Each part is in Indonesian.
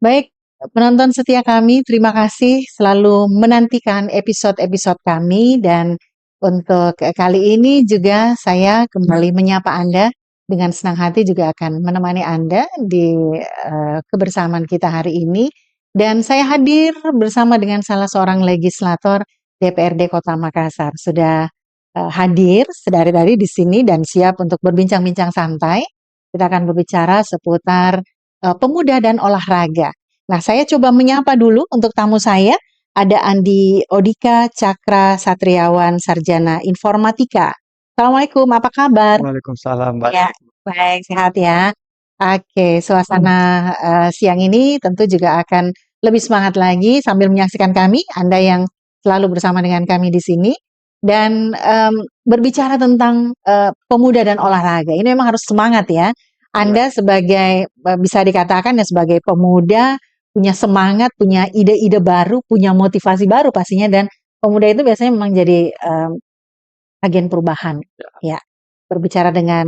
Baik, penonton setia kami, terima kasih selalu menantikan episode-episode kami dan untuk kali ini juga saya kembali menyapa Anda dengan senang hati juga akan menemani Anda di kebersamaan kita hari ini dan saya hadir bersama dengan salah seorang legislator DPRD Kota Makassar. Sudah hadir sedari tadi di sini dan siap untuk berbincang-bincang santai. Kita akan berbicara seputar pemuda dan olahraga. Nah, saya coba menyapa dulu untuk tamu saya. Ada Andi Odika Cakra Satriawan, Sarjana Informatika. Assalamualaikum, apa kabar? Waalaikumsalam, Mbak. Ya, baik, sehat ya. Oke, suasana siang ini tentu juga akan lebih semangat lagi sambil menyaksikan kami, Anda yang selalu bersama dengan kami di sini. Dan berbicara tentang pemuda dan olahraga, ini memang harus semangat ya. Anda sebagai bisa dikatakan ya sebagai pemuda punya semangat, punya ide-ide baru, punya motivasi baru pastinya dan pemuda itu biasanya memang jadi agen perubahan. Ya, berbicara dengan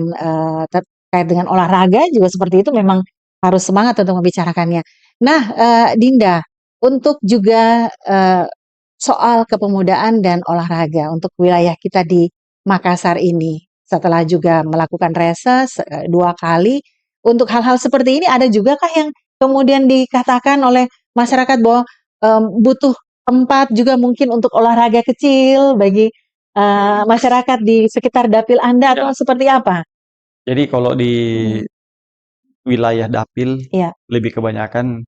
terkait dengan olahraga juga seperti itu memang harus semangat untuk membicarakannya. Nah, Dinda, untuk juga soal kepemudaan dan olahraga untuk wilayah kita di Makassar ini, setelah juga melakukan reses 2 kali, untuk hal-hal seperti ini ada juga kah yang kemudian dikatakan oleh masyarakat bahwa butuh tempat juga mungkin untuk olahraga kecil bagi masyarakat di sekitar dapil Anda atau seperti apa? Jadi kalau di Hmm, wilayah dapil, iya. lebih kebanyakan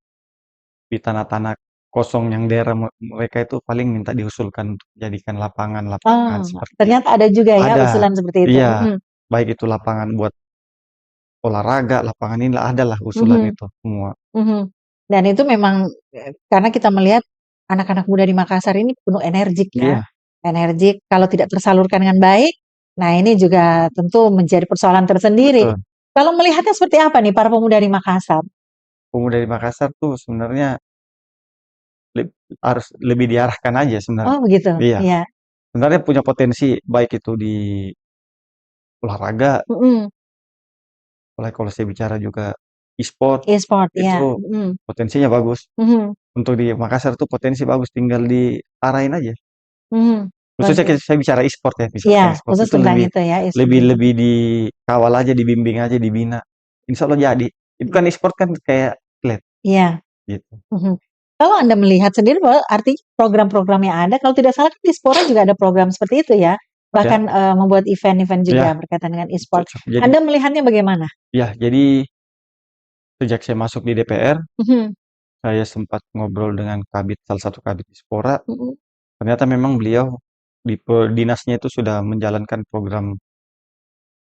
di tanah-tanah kosong yang daerah mereka itu paling minta diusulkan untuk jadikan lapangan-lapangan Oh, seperti ternyata ada juga ya ada, usulan seperti itu. iya, Mhm, baik itu lapangan buat olahraga, lapangan ini ada lah usulan mhm, itu semua. mhm. Dan itu memang karena kita melihat anak-anak muda di Makassar ini penuh energik ya, Iya, energik kalau tidak tersalurkan dengan baik. Nah, ini juga tentu menjadi persoalan tersendiri. betul. Kalau melihatnya seperti apa nih para pemuda di Makassar? Pemuda di Makassar tuh sebenarnya harus lebih diarahkan aja sebenarnya. Oh, begitu. Iya, Iya. sebenarnya punya potensi baik itu di olahraga, Mhm. apalagi kalau saya bicara juga e-sport, E-sport itu ya. Mhm. potensinya bagus. Mhm. Untuk di Makassar tuh potensi bagus, tinggal diarahin aja. Mhm. Khususnya Bagus. saya bicara e-sport ya, Iya, misalkan e-sport khusus itu tentang lebih itu ya, lebih e-sport. lebih dikawal aja, dibimbing aja, dibina. Insya Allah jadi. Itu kan e-sport kan kayak atlet Iya. gitu. Mhm. Kalau Anda melihat sendiri bahwa artinya program-program yang ada, kalau tidak salah kan di Spora juga ada program seperti itu ya, Ya, bahkan membuat event-event juga ya, berkaitan dengan e-sport. jadi Anda melihatnya bagaimana? ya, jadi sejak saya masuk di DPR, Mhm, saya sempat ngobrol dengan kabit salah satu kabit di Spora. mhm. Ternyata memang beliau di dinasnya itu sudah menjalankan program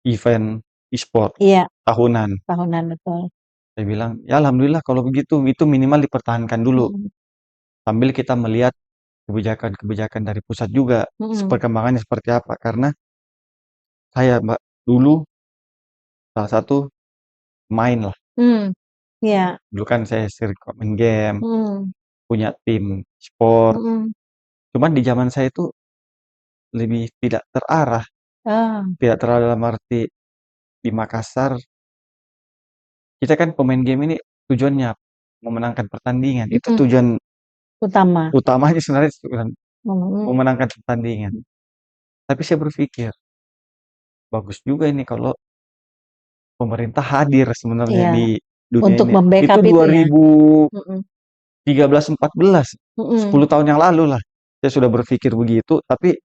event e-sport Iya, tahunan. tahunan betul. Saya bilang, ya alhamdulillah kalau begitu, itu minimal dipertahankan dulu. Mhm, Sambil kita melihat kebijakan-kebijakan dari pusat juga, mhm, perkembangannya seperti apa. Karena saya, Mbak, dulu salah satu main lah. mmm, iya, Dulu kan saya sering main game, mhm, punya tim sport. mhm. Cuman di zaman saya itu lebih tidak terarah. Oh, Tidak terarah dalam arti di Makassar, kita kan pemain game ini tujuannya memenangkan pertandingan. Itu mhm, tujuan utama. utamanya sebenarnya bukan Mhm, memenangkan pertandingan. Tapi saya berpikir, bagus juga ini kalau pemerintah hadir sebenarnya iya, di dunia untuk ini. Itu membackup itu ya? Mhm, 2013-14, mhm, 10 tahun yang lalu lah. Saya sudah berpikir begitu, tapi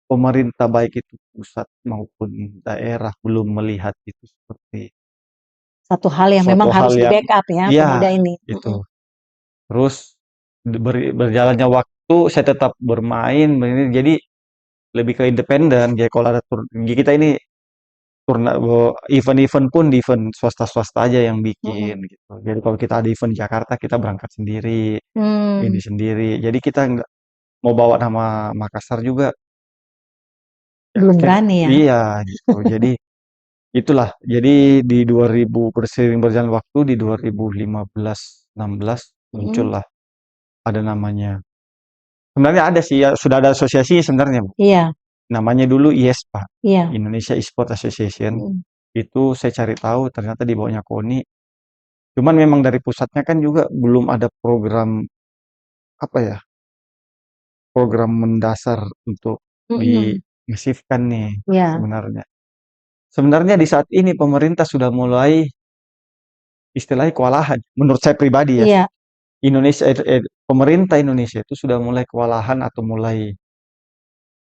pemerintah baik itu pusat maupun daerah belum melihat itu seperti satu hal yang memang suatu hal harus yang di-backup ya ya pemuda ini. itu. Mhm, Terus berjalannya waktu saya tetap bermain, jadi lebih ke independen. Jadi kalau ada kita ini event-event pun di event swasta-swasta aja yang bikin mhm, gitu. Jadi kalau kita ada event di Jakarta kita berangkat sendiri, ini mmm. sendiri. Jadi kita nggak mau bawa nama Makassar juga. Ya, Belum berani ya? iya gitu. Jadi itulah. Jadi di 2000 bersering berjalan waktu di 2015-16 Mhm, muncullah ada namanya. Sebenarnya ada sih ya, sudah ada asosiasi sebenarnya, Bu. iya, Namanya dulu IESPA, iya, Indonesia Esport Association. mhm, Itu saya cari tahu ternyata di bawahnya KONI. Cuman memang dari pusatnya kan juga belum ada program apa ya, program mendasar untuk Mhm. dimasifkan nih Iya. sebenarnya. Sebenarnya di saat ini pemerintah sudah mulai istilahnya kewalahan. Menurut saya pribadi ya, Iya. pemerintah Indonesia itu sudah mulai kewalahan atau mulai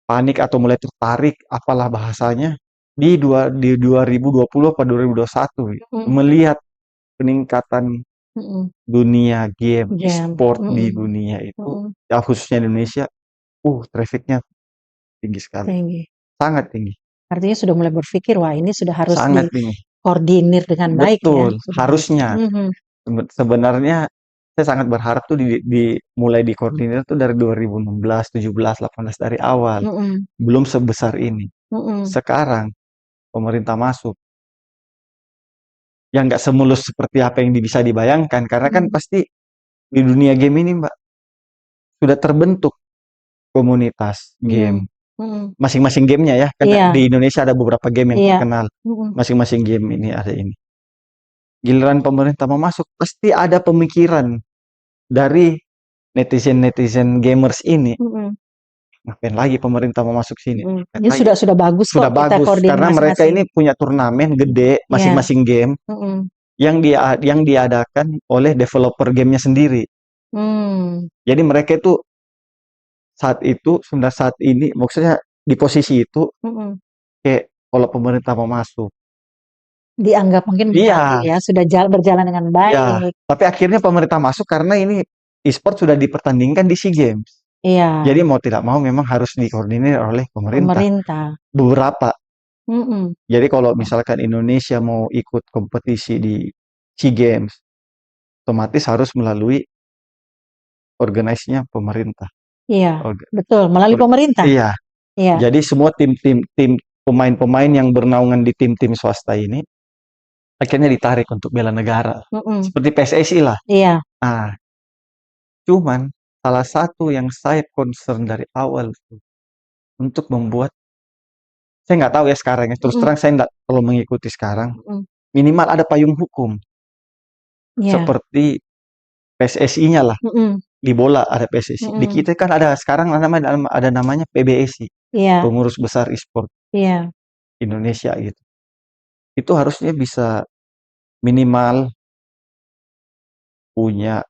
panik atau mulai tertarik, apalah bahasanya, di 2020 apa 2021 ya, Mhm. melihat peningkatan Mhm. dunia game, Game. e-sport di Mhm. dunia itu, Mhm. ya khususnya Indonesia, trafficnya tinggi sekali, Tinggi. sangat tinggi, Artinya sudah mulai berpikir, wah ini sudah harus sangat tinggi. dikoordinir dengan baik ya, Betul, sudah harus. harusnya. Mhm. Sebenarnya saya sangat berharap tuh mulai dikoordinir tuh dari 2016, 17, 18 dari awal. Mhm. Belum sebesar ini. Mhm. Sekarang pemerintah masuk, yang nggak semulus seperti apa yang bisa dibayangkan. Karena kan Mhm. pasti di dunia game ini, Mbak, sudah terbentuk komunitas Mhm. game. Mhm. Masing-masing gamenya ya, kan Iya. di Indonesia ada beberapa game yang Iya. terkenal. Mhm. Masing-masing game ini ada ini. Giliran pemerintah mau masuk, pasti ada pemikiran dari netizen-netizen gamers ini. Mhm. Ngapain lagi pemerintah mau masuk sini? Mhm. Ngapain Ini lagi? sudah bagus Sudah kok kita bagus koordinir karena mereka masing-masing. ini punya turnamen gede Iya. masing-masing game Mhm. yang diadakan oleh developer gamenya sendiri. Mmm. Jadi mereka itu sebenarnya saat ini maksudnya di posisi itu Mhm. kayak kalau pemerintah mau masuk. Dianggap mungkin berhasil Iya, ya, sudah berjalan dengan iya. baik. Tapi akhirnya pemerintah masuk karena ini e-sport sudah dipertandingkan di SEA Games. Iya, Jadi mau tidak mau memang harus dikoordinir oleh pemerintah. pemerintah. Beberapa. Mhm. Jadi kalau misalkan Indonesia mau ikut kompetisi di SEA Games, otomatis harus melalui organisasinya pemerintah. Iya, Orga- betul, melalui pemerintah. iya, Iya. jadi semua tim pemain-pemain yang bernaungan di tim-tim swasta ini akhirnya ditarik untuk bela negara. Mhm. Seperti PSSI lah. Iya. Nah, cuman salah satu yang saya concern dari awal tuh, untuk membuat, saya nggak tahu ya sekarang ya, terus Mhm. terang saya nggak perlu mengikuti sekarang, Mhm. minimal ada payung hukum, Iya. seperti PSSI-nya lah. Mhm. Di bola ada PSSI. Di Mhm. kita kan ada sekarang ada namanya PBSI, Iya. Pengurus Besar E-sport Iya. Indonesia gitu. Itu harusnya bisa minimal punya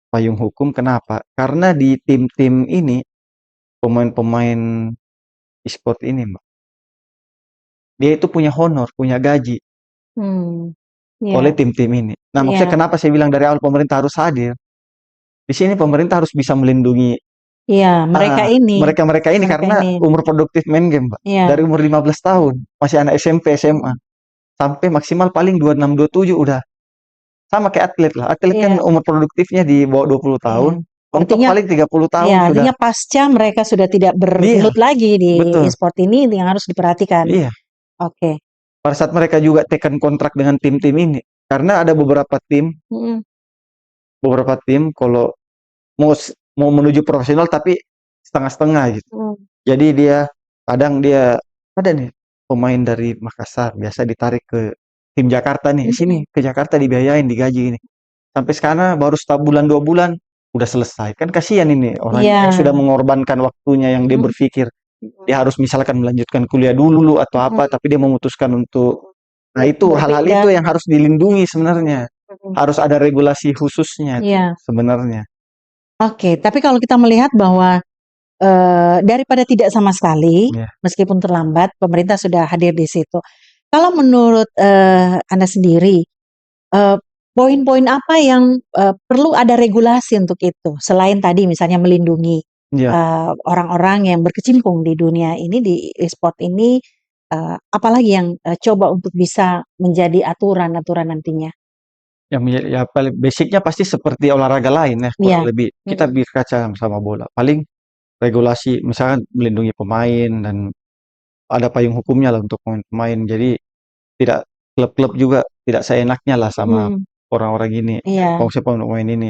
payung hukum. Kenapa? Karena di tim-tim ini, pemain-pemain e-sport ini, Mbak, dia itu punya honor, punya gaji Mmm. oleh Iya. tim-tim ini. Nah, maksudnya Iya. kenapa saya bilang dari awal pemerintah harus hadir? Di sini pemerintah harus bisa melindungi Iya, mereka ini mereka-mereka ini mereka karena ini. umur produktif main game, Mbak. Dari Iya. umur 15 tahun, masih anak SMP, SMA, sampai maksimal paling 26, 27 udah sama kayak atlet lah. Atlet kan Iya. umur produktifnya di bawah 20 Iya. tahun, mentok Artinya paling 30 tahun iya, sudah. artinya pasca mereka sudah tidak Iya, bergelut lagi di betul. e-sport ini yang harus diperhatikan. Iya. Oke. Pada saat mereka juga tekan kontrak dengan tim-tim ini, karena ada Mhm. beberapa tim kalau mau menuju profesional tapi setengah-setengah gitu. Mhm. Jadi kadang dia ada nih pemain dari Makassar biasa ditarik ke tim Jakarta nih, Mhm. sini ke Jakarta dibiayain, digaji ini. Sampai sekarang baru sebulan 2 bulan udah selesai. Kan kasihan ini orang Iya. yang sudah mengorbankan waktunya yang dia Mhm. berpikir Mhm. dia harus misalkan melanjutkan kuliah dulu atau apa, Mhm. tapi dia memutuskan untuk, nah itu hal-hal Berpindah. itu yang harus dilindungi sebenarnya. Mhm. Harus ada regulasi khususnya tuh Iya. sebenarnya. Oke, tapi kalau kita melihat bahwa, daripada tidak sama sekali, Ya. meskipun terlambat, pemerintah sudah hadir di situ. Kalau menurut, Anda sendiri, eee, poin-poin apa yang, perlu ada regulasi untuk itu? Selain tadi misalnya melindungi, Ya. orang-orang yang berkecimpung di dunia ini, di e-sport ini, apalagi yang, coba untuk bisa menjadi aturan-aturan nantinya? Ya paling basicnya pasti seperti olahraga lain ya, kurang Iya. lebih. Kita Mhm. berkaca sama bola. Paling regulasi misalkan melindungi pemain dan ada payung hukumnya lah untuk pemain-pemain. Jadi tidak klub-klub juga tidak seenaknya lah sama Mhm. orang-orang ini, Iya. konsep pemain ini.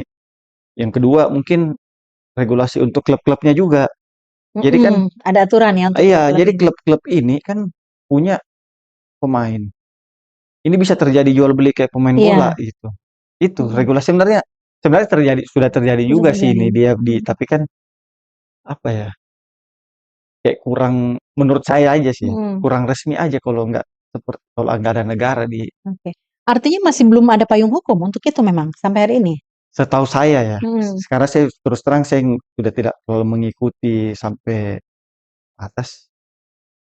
Yang kedua mungkin regulasi untuk klub-klubnya juga. Jadi kan Mhm. Ada aturan ya untuk iya, klub-klub jadi ini? klub-klub ini kan punya pemain. Ini bisa terjadi jual beli kayak pemain bola Iya. gitu. Itu Mhm. regulasi sebenarnya sudah terjadi Sudah juga sih terjadi. ini dia Mhm. tapi kan apa ya, kayak kurang menurut saya aja sih, Mhm. kurang resmi aja kalau nggak ada negara di Oke. Artinya masih belum ada payung hukum untuk itu memang sampai hari ini? setahu saya ya. Mhm. Sekarang saya terus terang saya sudah tidak terlalu mengikuti sampai atas.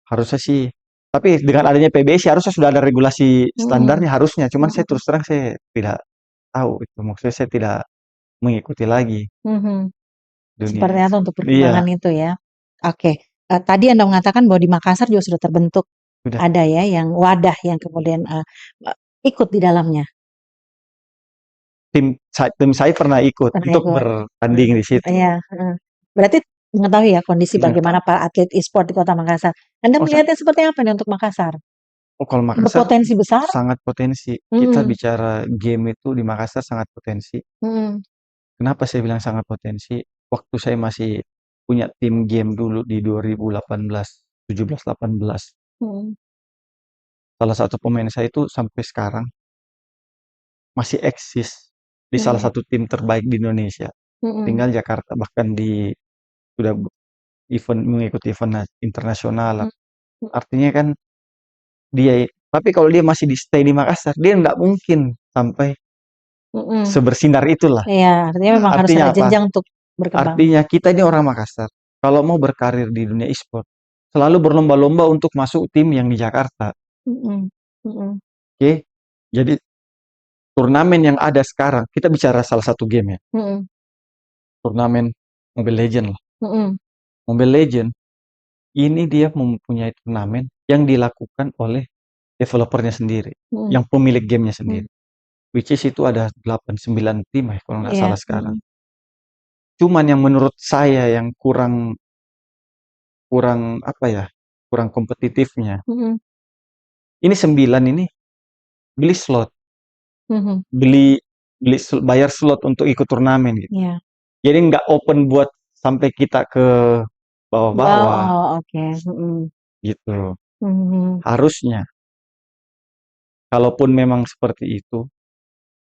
Harusnya sih, tapi dengan adanya PBSI harusnya sudah ada regulasi Mhm. standarnya harusnya. Cuman saya Mhm. terus terang saya tidak tahu itu. Maksudnya saya tidak mengikuti lagi Mhm. dunia Seperti apa untuk iya, perkembangan itu ya? Oke, tadi Anda mengatakan bahwa di Makassar juga sudah terbentuk sudah. ada ya yang wadah yang kemudian, eee, ikut di dalamnya, Tim saya pernah ikut pernah untuk ikut? bertanding di situ. Iya, heeh. Berarti mengetahui ya kondisi bagaimana Mengetahui. para atlet e-sport di Kota Makassar. Anda Oh, melihatnya seperti apa nih untuk Makassar? kalau Makassar Berpotensi besar? sangat potensi. Kita Mhm. bicara game itu di Makassar sangat potensi. Mhm. Kenapa saya bilang sangat potensi? Waktu saya masih punya tim game dulu di 2018, 17, 18. Mhm. Salah satu pemain saya itu sampai sekarang masih eksis di salah Mhm. satu tim terbaik di Indonesia. Mhm. Tinggal Jakarta, bahkan sudah mengikuti event internasional. Mhm. Artinya kan tapi kalau dia masih stay di Makassar, dia nggak mungkin sampai Mhm. sebersinar itulah. Iya, artinya memang harus Artinya ada apa? jenjang untuk berkembang. Artinya kita ini orang Makassar, kalau mau berkarir di dunia e-sport, selalu berlomba-lomba untuk masuk tim yang di Jakarta. Mhm. Mhm. Oke? Jadi turnamen yang ada sekarang, kita bicara salah satu game ya, Mhm. turnamen Mobile Legend lah. Mhm. Mobile Legend ini dia mempunyai turnamen yang dilakukan oleh developernya sendiri, Mhm. yang pemilik gamenya Mhm. sendiri. Which is itu ada 8 9 tim ya kalau nggak Iya. salah sekarang. Mhm. Cuman yang menurut saya yang kurang kurang apa ya, kurang kompetitifnya. Mhm. Ini 9 ini beli slot, Mhm. beli beli bayar slot untuk ikut turnamen gitu. Iya. Jadi nggak open buat sampai kita ke bawah-bawah Oh, oke. Mhm. gitu. Mhm. Harusnya kalaupun memang seperti itu,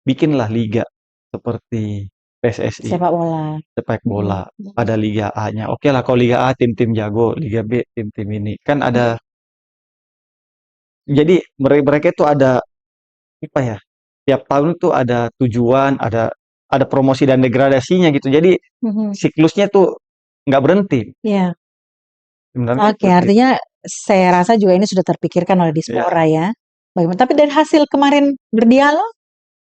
bikinlah liga seperti PSSI, Sepak bola. sepak Mhm. bola. Mhm. Ada Liga A-nya. Oke lah kalau Liga A tim-tim jago, Liga B tim-tim ini. Kan Mhm. ada jadi mereka itu ada apa ya? Tiap tahun tuh ada tujuan, ada promosi dan degradasinya gitu. Jadi Mhm. siklusnya tuh nggak berhenti. Iya. Sebenarnya Oke, seperti itu. artinya saya rasa juga ini sudah terpikirkan oleh Ya. Dispora ya. Bagaimana tapi dari hasil kemarin berdialog,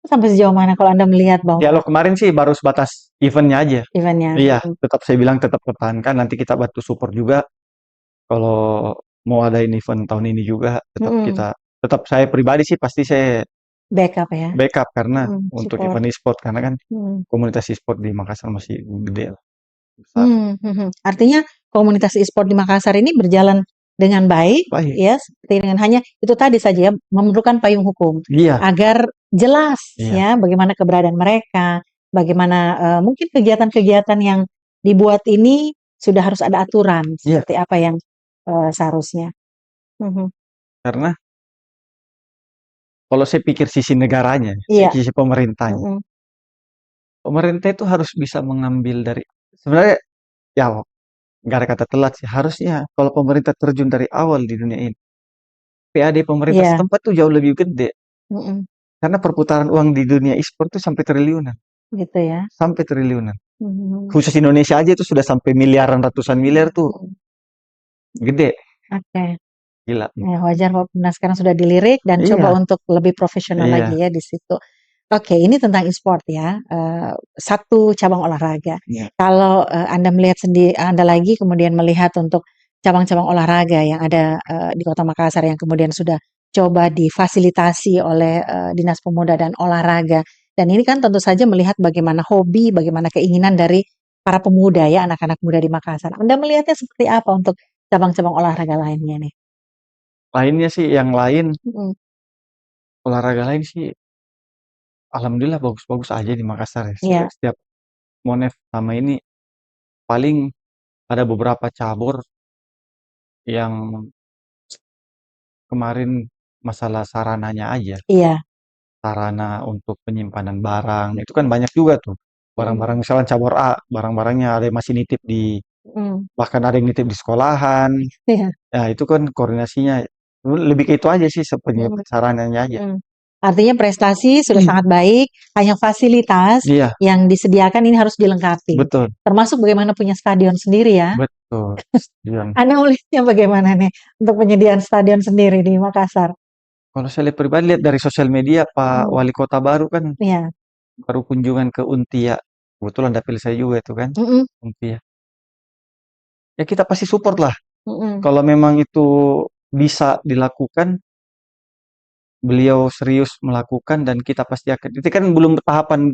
sampai sejauh mana kalau Anda melihat bahwa Dialog kemarin sih baru sebatas eventnya aja. event-nya? Iya, Mhm. tetap saya bilang tetap pertahankan. Nanti kita bantu support juga. Kalau mau adain event tahun ini juga, Mhm. tetap saya pribadi sih pasti saya Backup ya? backup karena Mhm, untuk support. event e-sport karena kan Mhm. komunitas e-sport di Makassar masih gede lah, besar. Mhm. Artinya komunitas e-sport di Makassar ini berjalan dengan baik Baik. ya, seperti dengan hanya itu tadi saja ya, memerlukan payung hukum Iya, agar jelas iya, ya bagaimana keberadaan mereka, bagaimana mungkin kegiatan-kegiatan yang dibuat ini sudah harus ada aturan iya. seperti apa yang seharusnya. Mhm. Karena kalau saya pikir sisi negaranya, Iya. sisi pemerintahnya, Mhm. pemerintah itu harus bisa mengambil sebenarnya ya nggak ada kata telat sih. Harusnya kalau pemerintah terjun dari awal di dunia ini, PAD pemerintah Iya. setempat tuh jauh lebih gede. Mhm. Karena perputaran uang di dunia e-sport tuh sampai triliunan, Gitu ya. sampai triliunan. Mhm. Khusus Indonesia aja itu sudah sampai miliaran, ratusan miliar tuh Mhm. gede, Oke. gila. Ya, wajar kok Nah sekarang sudah dilirik dan coba Iya, untuk lebih profesional iya, lagi ya di situ. Oke, ini tentang e-sport ya, satu cabang olahraga. iya. Kalau, Anda melihat Anda lagi kemudian melihat untuk cabang-cabang olahraga yang ada, di Kota Makassar yang kemudian sudah coba difasilitasi oleh, Dinas Pemuda dan Olahraga. Dan ini kan tentu saja melihat bagaimana hobi, bagaimana keinginan dari para pemuda ya, anak-anak muda di Makassar. Anda melihatnya seperti apa untuk cabang-cabang olahraga lainnya nih? Lainnya sih yang lain, Mhm. olahraga lain sih alhamdulillah bagus-bagus aja di Makassar ya. Iya. Setiap Monef sama ini paling ada beberapa cabur yang kemarin masalah sarananya aja. Iya. sarana untuk penyimpanan barang. Itu kan banyak juga tuh. Barang-barang misalnya cabur A, barang-barangnya ada yang masih nitip bahkan ada yang nitip di sekolahan. Iya. Ya, itu kan koordinasinya. Lebih ke itu aja sih Mhm. sarananya aja. Mhm. Artinya prestasi sudah sangat baik, hanya fasilitas Iya, yang disediakan ini harus dilengkapi. betul, Termasuk bagaimana punya stadion sendiri ya. betul. Stadion. Anda melihatnya bagaimana nih untuk penyediaan stadion sendiri di Makassar? Kalau saya lihat pribadi lihat dari sosial media Pak Mhm. Wali Kota baru kan Iya. baru kunjungan ke Untia. Kebetulan dapil saya juga itu kan, Mhm. Untia. Ya kita pasti support lah. Mhm. Kalau memang itu bisa dilakukan, beliau serius melakukan dan kita pasti akan. Itu kan belum tahapan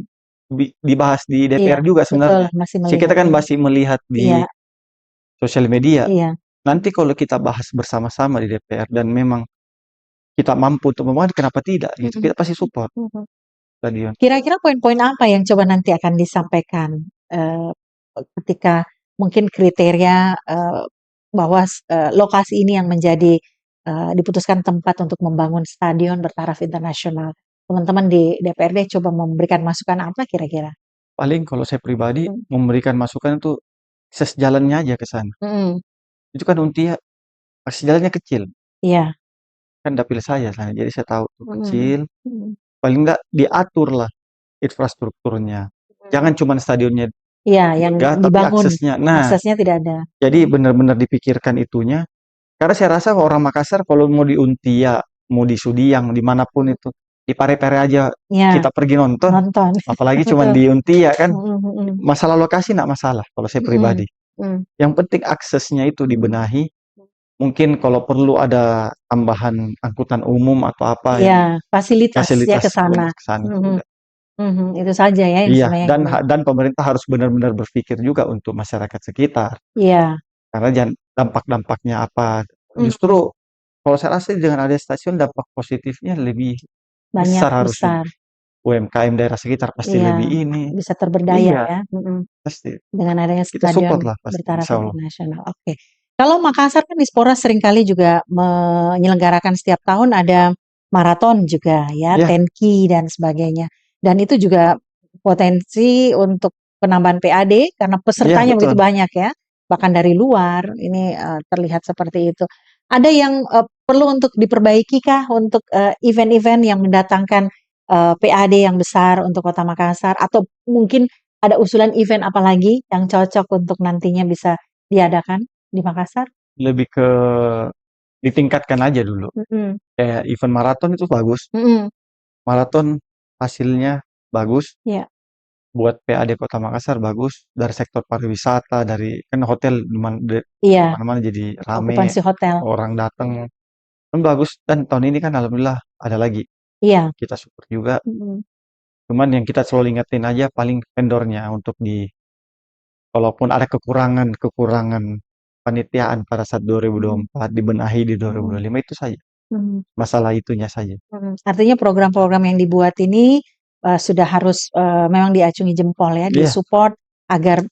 dibahas di Iya, DPR juga betul, sebenarnya. masih Jadi kita melihat kan ya. masih melihat Iya, di sosial media. iya. Nanti kalau kita bahas bersama-sama di DPR dan memang kita mampu untuk membangun, kenapa tidak? Gitu. Mhm. Kita pasti support Mhm. stadion. Kira-kira poin-poin apa yang coba nanti akan disampaikan eh, ketika mungkin kriteria bahwa lokasi ini yang menjadi diputuskan tempat untuk membangun stadion bertaraf internasional. Teman-teman di DPRD coba memberikan masukan apa kira-kira? Paling kalau saya pribadi Mm. memberikan masukan itu akses jalannya aja ke sana. Mm. Itu kan Untia akses jalannya kecil. Iya. Kan dapil saya sana. Jadi saya tahu itu Mm. kecil. Mm. Paling enggak diatur lah infrastrukturnya. Jangan cuma stadionnya Iya, yang megah, tapi dibangun, aksesnya. Nah, aksesnya tidak ada. jadi benar-benar dipikirkan itunya. Karena saya rasa orang Makassar kalau mau di Untia, mau di Sudiang, dimanapun Mm. itu, di Pare-Pare aja Ya, kita pergi nonton. nonton. Apalagi cuma Betul. di Untia kan. Mm. Mm. Masalah lokasi nggak masalah kalau saya Mm. pribadi. Mm. Yang penting aksesnya itu Mm. dibenahi. Mungkin kalau perlu ada tambahan angkutan umum atau apa yang Iya, fasilitas ya ke fasilitas sana. banyak ke sana Mhm. juga. Mhm. Itu saja ya yang Iya, sebenarnya dan perlu. dan pemerintah harus benar-benar berpikir juga untuk masyarakat sekitar. Iya. Karena dampak-dampaknya apa. Mhm. Justru kalau saya rasa dengan ada stasiun dampak positifnya lebih Banyak, besar harusnya. besar. UMKM daerah sekitar pasti Iya, lebih ini. bisa terberdaya Iya, ya. Mhm. pasti. Dengan adanya Kita support stadion lah pasti, bertaraf insya Allah. internasional. Oke. Kalau Makassar kan Dispora seringkali juga menyelenggarakan setiap tahun ada maraton juga ya, Ya, 10K dan sebagainya. Dan itu juga potensi untuk penambahan PAD karena iya pesertanya begitu betul. banyak ya. Bahkan dari luar ini terlihat seperti itu. Ada yang perlu untuk diperbaiki kah untuk event-event yang mendatangkan PAD yang besar untuk Kota Makassar atau mungkin ada usulan event apa lagi yang cocok untuk nantinya bisa diadakan di Makassar? Lebih ke ditingkatkan aja dulu. Mhm. Kayak event maraton itu bagus. Mhm. Maraton hasilnya bagus. Iya. Buat PAD Kota Makassar bagus. Dari sektor pariwisata, dari kan hotel Iya, mana-mana jadi rame, okupansi hotel. orang datang. Kan bagus. Dan tahun ini kan alhamdulillah ada lagi. Iya. Kita support juga. Mhm. Cuman yang kita selalu ingetin aja paling vendornya untuk kalaupun ada kekurangan panitiaan pada saat Mhm. 2024 dibenahi di Mhm. 2025 itu saja. Mhm. Masalah itunya saja. Mhm. Artinya program-program yang dibuat ini sudah harus memang diacungi jempol ya, Iya, disupport agar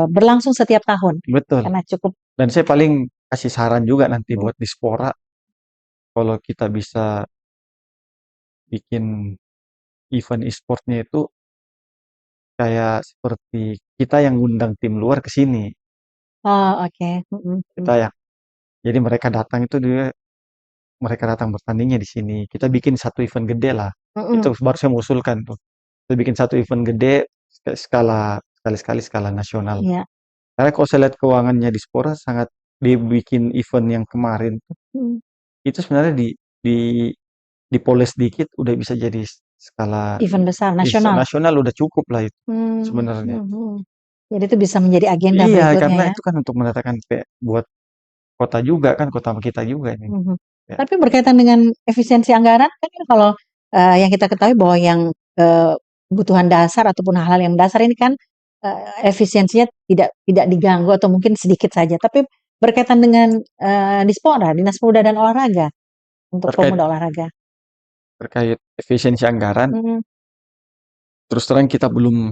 berlangsung setiap tahun. betul. Karena cukup. Dan saya paling kasih saran juga nanti Mhm. buat Dispora kalau kita bisa bikin event e-sportnya itu kayak seperti kita yang ngundang tim luar ke sini. Oh, oke. Mhm. Kita Mhm. yang jadi mereka datang bertandingnya di sini. Kita bikin satu event gede lah. Itu Mhm. baru saya mengusulkan tuh. Kita bikin satu event gede skala sekali-sekali skala nasional. Iya. Karena kalau saya lihat keuangannya di Spora sangat dibikin event yang kemarin Mhm. itu sebenarnya di dipoles dikit udah bisa jadi skala Event besar nasional. nasional udah cukup lah itu Hmm. sebenarnya. Mhm. Jadi itu bisa menjadi agenda Iya, berikutnya karena ya. itu kan untuk mendatangkan buat kota juga kan, kota kita juga ini. Mhm. Ya, Tapi berkaitan dengan efisiensi anggaran, kan kalau yang kita ketahui bahwa yang kebutuhan dasar ataupun hal-hal yang dasar ini kan efisiensinya tidak tidak diganggu atau mungkin sedikit saja. Tapi berkaitan dengan Dispora, Dinas Pemuda dan Olahraga untuk terkait pemuda olahraga. terkait efisiensi anggaran, Mhm. terus terang kita belum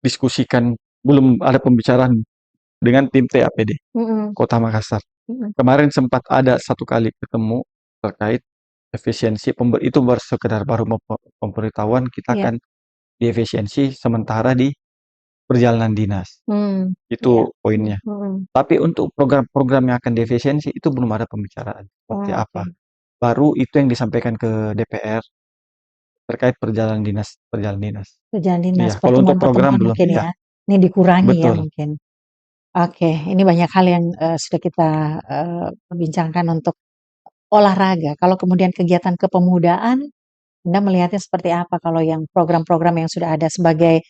diskusikan, belum ada pembicaraan dengan tim TAPD Mhm. Kota Makassar. Mhm. Kemarin sempat ada satu kali ketemu terkait. efisiensi itu baru sekedar baru pemberitahuan kita Iya. akan di efisiensi sementara di perjalanan dinas. Iya. Itu poinnya. Mhm. Tapi untuk program-program yang akan diefisiensi itu belum ada pembicaraan seperti Oh, apa. oke. Baru itu yang disampaikan ke DPR terkait perjalanan dinas. Perjalanan dinas, Iya, kalau untuk program pertemuan-pertemuan belum. mungkin Iya, ya? Ini dikurangi ya betul. mungkin? Oke, ini banyak hal yang, sudah kita, perbincangkan untuk olahraga. Kalau kemudian kegiatan kepemudaan, Anda melihatnya seperti apa kalau yang program-program yang sudah ada sebagai,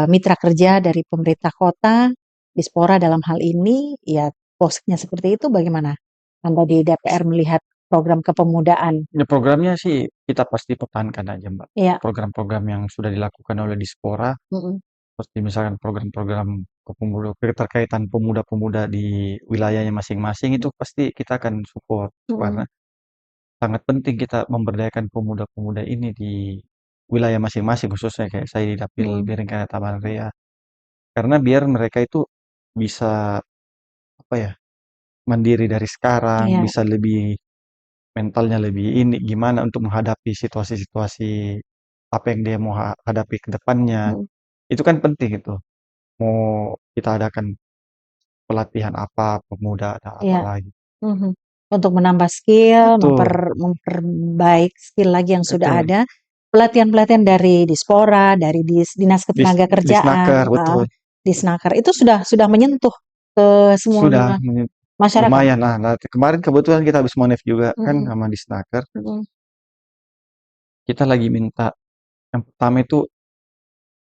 mitra kerja dari pemerintah kota, Dispora dalam hal ini, ya posisinya seperti itu bagaimana Anda di DPR melihat program kepemudaan? Ya, programnya sih kita pasti pertahankan aja, Mbak. Iya. Program-program yang sudah dilakukan oleh Dispora, Mhm. seperti misalkan program-program keterkaitan pemuda-pemuda di wilayahnya masing-masing itu pasti kita akan support Mhm. karena sangat penting kita memberdayakan pemuda-pemuda ini di wilayah masing-masing khususnya kayak saya di Dapil Mhm. Biringkaya Taman Ria. Karena biar mereka itu bisa apa ya, mandiri dari sekarang, Iya. bisa lebih mentalnya lebih ini gimana untuk menghadapi situasi-situasi apa yang dia mau hadapi ke depannya. Mhm. Itu kan penting itu. Mau kita adakan pelatihan apa, pemuda ada apa Iya. lagi. Mhm. Untuk menambah skill, Betul, memperbaik skill lagi yang sudah betul. ada, pelatihan-pelatihan dari Dispora, dari Dinas Disnaker, Ketenagakerjaan, heeh, betul. Disnaker, itu sudah menyentuh ke Sudah semua masyarakat? lumayan. Nah, kemarin kebetulan kita habis monef juga kan Mhm. sama Disnaker. Mhm. Kita lagi minta yang pertama itu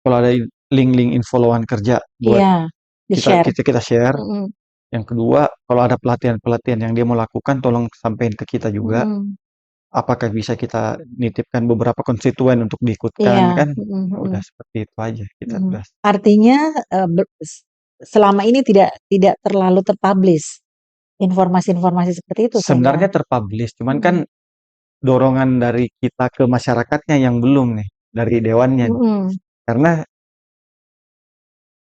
kalau ada link-link info lowongan kerja buat Iya, kita di-share. kita kita share. Mhm. Yang kedua, kalau ada pelatihan-pelatihan yang dia mau lakukan, tolong sampaikan ke kita juga. Mhm. Apakah bisa kita nitipkan beberapa konstituen untuk Iya. diikutkan kan? Mhm. Mhm. Udah seperti itu aja kita Mhm. udah. Artinya, selama ini tidak terlalu terpublish informasi-informasi seperti itu sehingga Sebenarnya terpublish, cuman kan mhm. dorongan dari kita ke masyarakatnya yang belum nih, dari dewannya nih. Mhm. Karena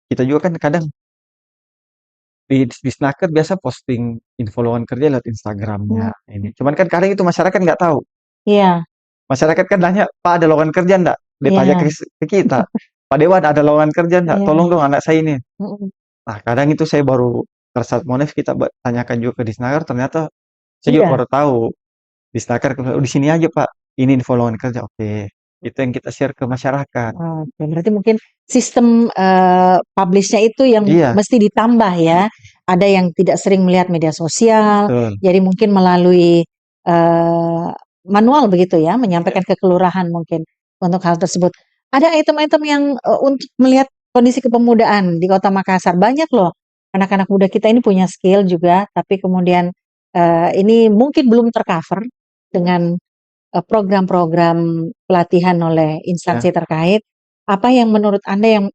kita juga kan kadang di Snaker biasa posting info lowongan kerja lewat Instagramnya Mhm. ini. Cuman kan kadang itu masyarakat nggak tahu. Iya. Masyarakat kan nanya, Pak ada lowongan kerja nggak? Dia tanya Iya. ke kita. Pak Dewan ada lowongan kerja nggak? Iya. Tolong dong anak saya ini. Mhm. Nah kadang itu saya baru pada saat Monef kita tanyakan juga ke Disnaker, ternyata saya juga Iya. baru tahu. Disnaker, oh, di sini aja Pak, ini info lowongan kerja. Oke, itu yang kita share ke masyarakat. Oke, berarti mungkin sistem, publish-nya itu yang Iya, mesti ditambah ya. Ada yang tidak sering melihat media sosial, betul. jadi mungkin melalui, manual begitu ya, Iya. menyampaikan ke kelurahan mungkin untuk hal tersebut. Ada item-item yang, untuk melihat kondisi kepemudaan di Kota Makassar, banyak loh anak-anak muda kita ini punya skill juga, tapi kemudian, ini mungkin belum tercover dengan program-program pelatihan oleh Ya, instansi terkait, apa yang menurut Anda yang,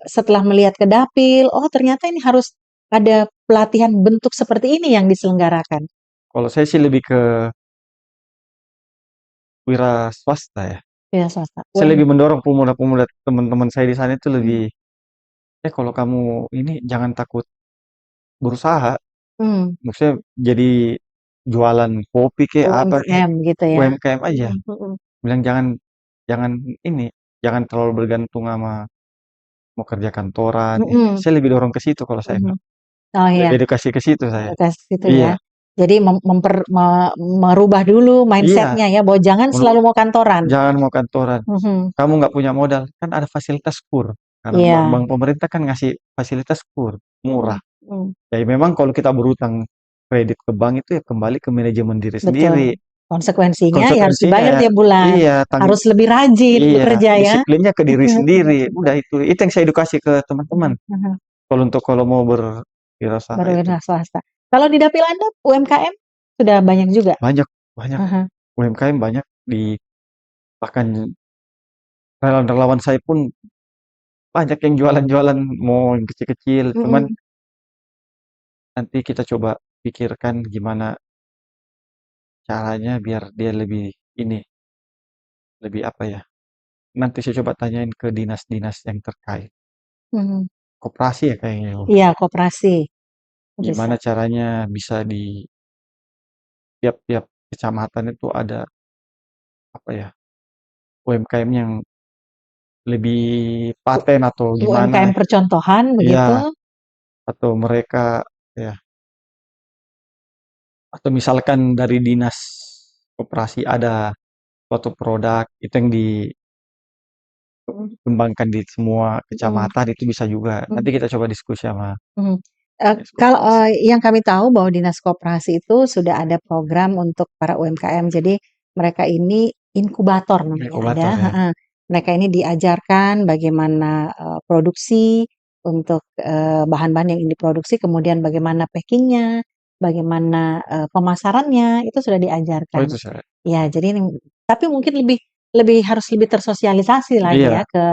setelah melihat ke dapil, oh ternyata ini harus ada pelatihan bentuk seperti ini yang diselenggarakan? kalau saya sih lebih ke wira swasta ya. Ya swasta, Saya lebih mendorong pemuda-pemuda teman-teman saya di sana itu lebih, mhm, kalau kamu ini jangan takut berusaha. mmm, Maksudnya jadi jualan kopi kayak apa kayak UMKM gitu ya? UMKM aja. Mhm. Mhm. Bilang jangan jangan ini, jangan terlalu bergantung sama mau kerja kantoran. Mhm. Saya lebih dorong ke situ kalau saya, Mhm. Mbak. Oh iya, Lebih edukasi ke situ saya. ke situ Iya, ya. Jadi merubah dulu iya. mindset-nya ya, bahwa jangan Menurut selalu mau kantoran. jangan mau kantoran. Mhm. Kamu nggak punya modal, kan ada fasilitas KUR. Karena Iya. bank pemerintah kan ngasih fasilitas KUR murah. Mhm. Mhm. Jadi memang kalau kita berutang kredit ke bank itu ya kembali ke manajemen diri sendiri. Betul. Konsekuensinya ya harus Konsekuensinya dibayar ya tiap bulan, iya, harus lebih rajin iya, bekerja ya. disiplinnya ke diri sendiri. Udah itu yang saya edukasi ke teman-teman. Mhm. Mhm. Kalau mau berwirausaha itu Berwira swasta. Kalau di dapil Anda UMKM sudah banyak juga? banyak banyak Mhm. UMKM banyak di bahkan relawan-relawan saya pun banyak yang jualan-jualan mau yang kecil-kecil. Cuman Mhm. nanti kita coba pikirkan gimana caranya biar dia lebih ini, lebih apa ya? Nanti saya coba tanyain ke dinas-dinas yang terkait. Mhm. Koperasi ya kayaknya. Iya koperasi, bisa. Gimana caranya bisa di tiap-tiap kecamatan itu ada apa ya, UMKM yang lebih paten atau gimana UMKM percontohan ya, begitu? atau mereka ya, atau misalkan dari dinas koperasi ada suatu produk itu yang dikembangkan di semua Mhm, kecamatan itu bisa juga. mhm, Nanti kita coba diskusi sama mhm. dinas Kalau, koperasi. yang kami tahu bahwa Dinas Koperasi itu sudah ada program untuk para UMKM. Jadi mereka ini inkubator namanya ada, Inkubator ya. heeh. Mereka ini diajarkan bagaimana, produksi untuk, bahan-bahan yang diproduksi, kemudian bagaimana packingnya, bagaimana, pemasarannya, itu sudah Oh diajarkan. itu saya. Ya, jadi ini tapi mungkin lebih lebih harus lebih tersosialisasi lagi ya Iya, ke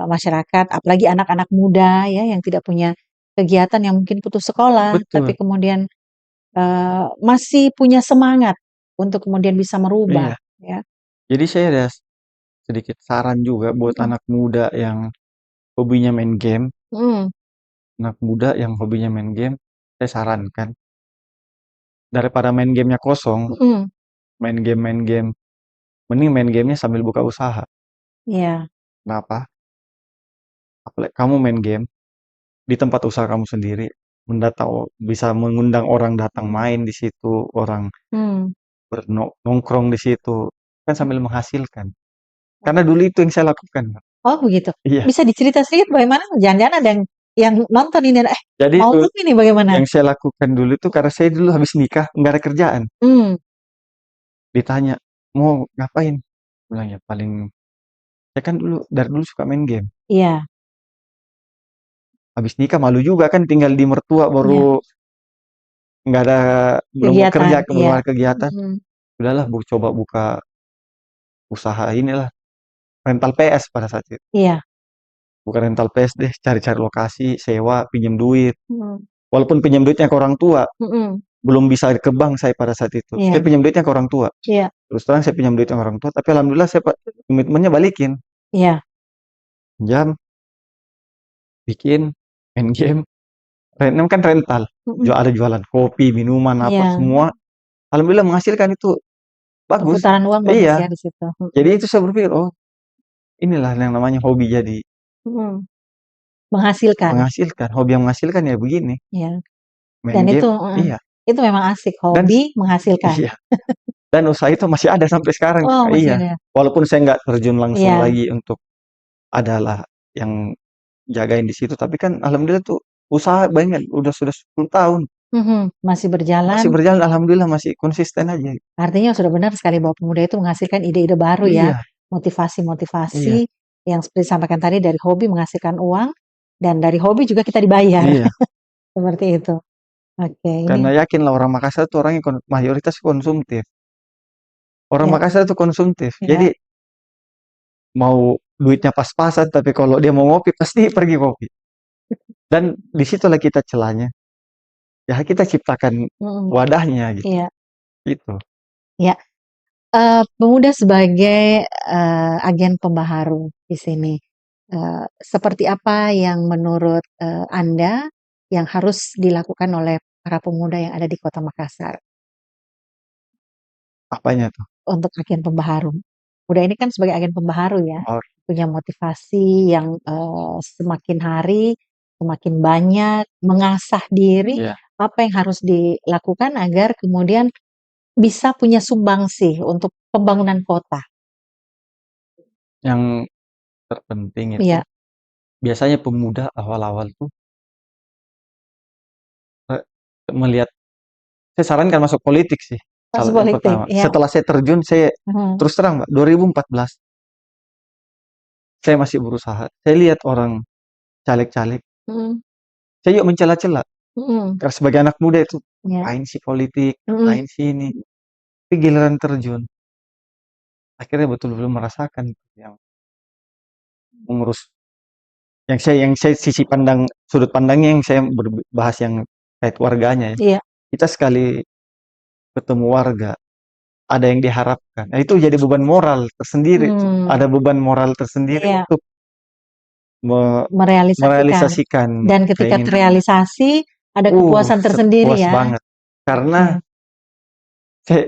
masyarakat, apalagi anak-anak muda ya yang tidak punya kegiatan, yang mungkin putus sekolah, tapi betul. kemudian, masih punya semangat untuk kemudian bisa merubah Iya. ya. Jadi saya ada sedikit saran juga buat Mhm, anak muda yang hobinya main game. mhm, Anak muda yang hobinya main game, saya sarankan daripada main gamenya kosong, mhm, main game, mending main gamenya sambil buka usaha. iya, Kenapa? Apalagi kamu main game di tempat usaha kamu sendiri, bisa mengundang orang datang main di situ, orang mmm, nongkrong di situ, kan sambil menghasilkan. Karena dulu itu yang saya lakukan. oh begitu. Iya. Bisa dicerita sedikit bagaimana? Jangan-jangan ada yang nonton ini, Jadi mau itu tahu ini bagaimana? yang saya lakukan dulu itu karena saya dulu habis nikah nggak ada kerjaan. Mmm, Ditanya mau ngapain? Bilang ya paling saya kan dari dulu suka main game. iya, Habis nikah malu juga kan tinggal di mertua iya, baru nggak ada belum kegiatan, bekerja, belum iya, ada kegiatan. mhm, Udahlah coba buka usaha inilah rental PS pada saat itu. iya, Bukan rental PS deh, cari-cari lokasi, sewa, pinjam duit. mhm, Walaupun pinjam duitnya ke orang tua, mhm, belum bisa ke bank saya pada saat itu. Saya iya, pinjam duitnya ke orang tua. iya, Terus terang saya pinjam duitnya ke orang tua, tapi alhamdulillah saya komitmennya balikin. iya, Jam, bikin, main game, kan rental. mhm, Ada jualan kopi, minuman, apa, iya, semua. Alhamdulillah menghasilkan itu bagus. perputaran uang bagus ya Iya, di situ, jadi mhm, itu saya berpikir, oh inilah yang namanya hobi jadi mhm, menghasilkan, menghasilkan. Hobi yang menghasilkan ya begini, iya. Dan main itu game. heeh, Iya, itu memang asik, dan hobi menghasilkan. iya, dan usaha itu masih ada sampai sekarang. Oh, masih Iya, ada? walaupun saya nggak terjun langsung Iya, lagi untuk adalah yang jagain di situ, tapi kan alhamdulillah tuh usaha banyak, sudah 10 tahun. masih berjalan, Masih berjalan, alhamdulillah masih konsisten aja. artinya sudah benar sekali bahwa pemuda itu menghasilkan ide-ide baru ya, Iya, motivasi-motivasi iya, yang seperti disampaikan tadi dari hobi menghasilkan uang, dan dari hobi juga kita dibayar, iya. seperti itu. Oke, ini Karena yakin lah orang Makassar tuh orangnya mayoritas konsumtif. Orang ya, Makassar tuh konsumtif. Jadi ya, mau duitnya pas-pasan, tapi kalau dia mau ngopi pasti pergi kopi. Dan disitulah kita celahnya. Ya kita ciptakan mhm, wadahnya gitu. iya, Gitu. iya. Pemuda sebagai, agen pembaharu di sini, seperti apa yang menurut, Anda yang harus dilakukan oleh para pemuda yang ada di Kota Makassar Apanya tuh? untuk agen pembaharu? Pemuda ini kan sebagai agen pembaharu ya, Oh, punya motivasi yang, semakin hari semakin banyak, mengasah diri, iya. apa yang harus dilakukan agar kemudian bisa punya sumbangsih untuk pembangunan kota? Yang terpenting itu Iya. biasanya pemuda awal-awal tuh eh, melihat saya sarankan masuk politik sih. Masuk Yang politik, pertama. iya, Setelah saya terjun, saya mhm, terus terang, Mbak, 2014 saya masih berusaha. Saya lihat orang caleg-caleg, mhm, saya yuk mencela-cela. mhm, Karena sebagai anak muda itu, iya, ngapain sih politik, mhm, ngapain sih ini. Tapi giliran terjun, akhirnya betul-betul merasakan yang mengurus, yang saya sisi pandang, sudut pandangnya yang saya bahas yang kait warganya ya. iya, Kita sekali ketemu warga, ada yang diharapkan. Nah, itu jadi beban moral tersendiri tuh. mmm, Ada beban moral tersendiri iya, untuk merealisasikan merealisasikan dan ketika keinginan. terrealisasi ada kepuasan tersendiri Puas ya? banget. Karena Oke, saya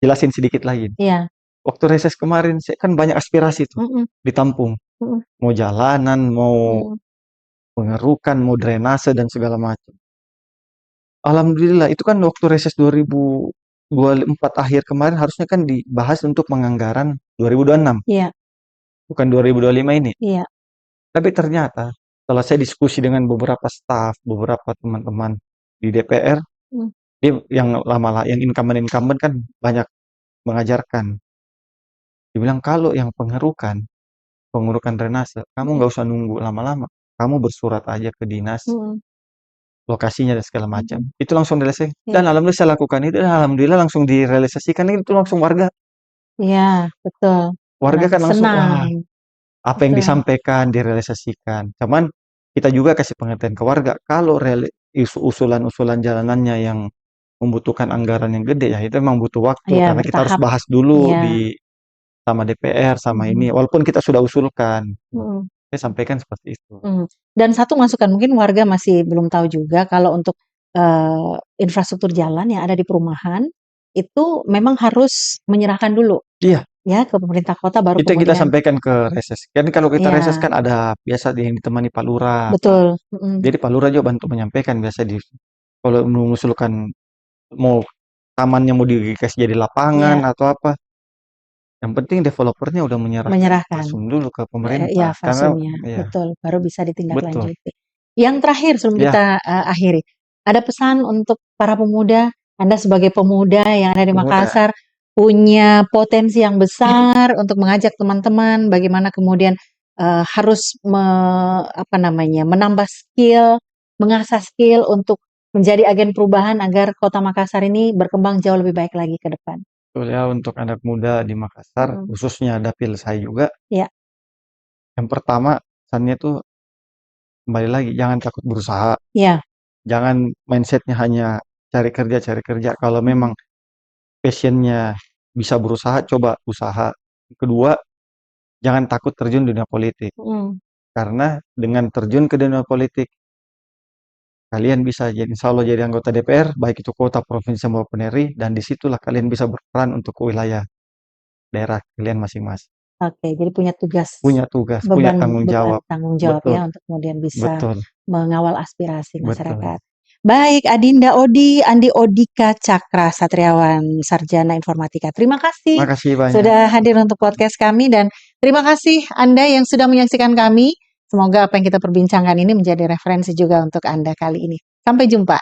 jelasin sedikit lagi. iya, waktu reses kemarin saya kan banyak aspirasi tuh Mhm, ditampung. mhm, Mau jalanan, mau mhm. pengerukan, mau drainase dan segala macam. Alhamdulillah itu kan waktu reses 2024 akhir kemarin harusnya kan dibahas untuk penganggaran 2026, Iya, bukan 2025 ini. iya. Tapi ternyata setelah saya diskusi dengan beberapa staf, beberapa teman-teman di DPR, Mmm, dia yang lama yang incumbent kan banyak mengajarkan. Dibilang kalau yang pengerukan drainase, kamu mhm, nggak usah nunggu lama-lama. Kamu bersurat aja ke dinas mhm, lokasinya dan segala macam. mhm. Itu langsung diselesaikan. Dan Iya, alhamdulillah saya lakukan itu dan alhamdulillah langsung direalisasikan itu langsung warga. iya, betul. Warga Merasa kan langsung senang, wah, apa yang betul. disampaikan direalisasikan. Cuman kita juga kasih pengertian ke warga kalau usulan-usulan jalanannya yang membutuhkan anggaran yang gede ya itu memang butuh waktu Iya, karena kita harus bertahap. bahas dulu Iya, sama DPR sama mhm, ini walaupun kita sudah usulkan. mhm. Saya sampaikan seperti itu. Dan satu masukan, mungkin warga masih belum tahu juga kalau untuk, infrastruktur jalan yang ada di perumahan, itu memang harus menyerahkan dulu Iya, ya ke pemerintah kota baru itu yang kita kemudian sampaikan ke reses. Kan kalau kita reses iya, kan ada biasa yang ditemani Pak Lurah apa. betul, mhm, Jadi Pak Lurah juga bantu menyampaikan biasa kalau mengusulkan mau tamannya mau dikasih jadi lapangan iya, atau apa. Yang penting developernya udah menyerahkan menyerahkan, fasum dulu ke iya pemerintah. Karena fasumnya, ya betul, baru bisa betul. ditindaklanjuti. Yang terakhir sebelum Ya, kita, akhiri, ada pesan untuk para pemuda, Anda sebagai pemuda yang ada di pemuda. Makassar, punya potensi yang besar untuk mengajak teman-teman bagaimana kemudian, harus apa namanya, menambah skill, mengasah skill untuk menjadi agen perubahan agar Kota Makassar ini berkembang jauh lebih baik lagi ke depan. Betul ya untuk anak muda di Makassar, Mhm, khususnya dapil saya juga. iya, Yang pertama, pesannya tuh kembali lagi, jangan takut berusaha. iya, Jangan mindsetnya hanya cari kerja. Kalau mhm, memang passionnya bisa berusaha, coba usaha. Kedua, jangan takut terjun dunia politik. mhm. Karena dengan terjun ke dunia politik, kalian bisa jadi insya Allah jadi anggota DPR, baik itu kota, provinsi, maupun RI, dan disitulah kalian bisa berperan untuk wilayah daerah kalian masing-masing. Oke, jadi punya tugas, Punya tugas, punya beban tanggung beban jawab. tanggung jawab Betul, ya untuk kemudian bisa betul, mengawal aspirasi betul. masyarakat. Baik, Adinda Andi Odika Cakra Satriawan, Sarjana Informatika. Terima kasih Makasih banyak. sudah hadir untuk podcast kami dan terima kasih Anda yang sudah menyaksikan kami. Semoga apa yang kita perbincangkan ini menjadi referensi juga untuk Anda kali ini. Sampai jumpa.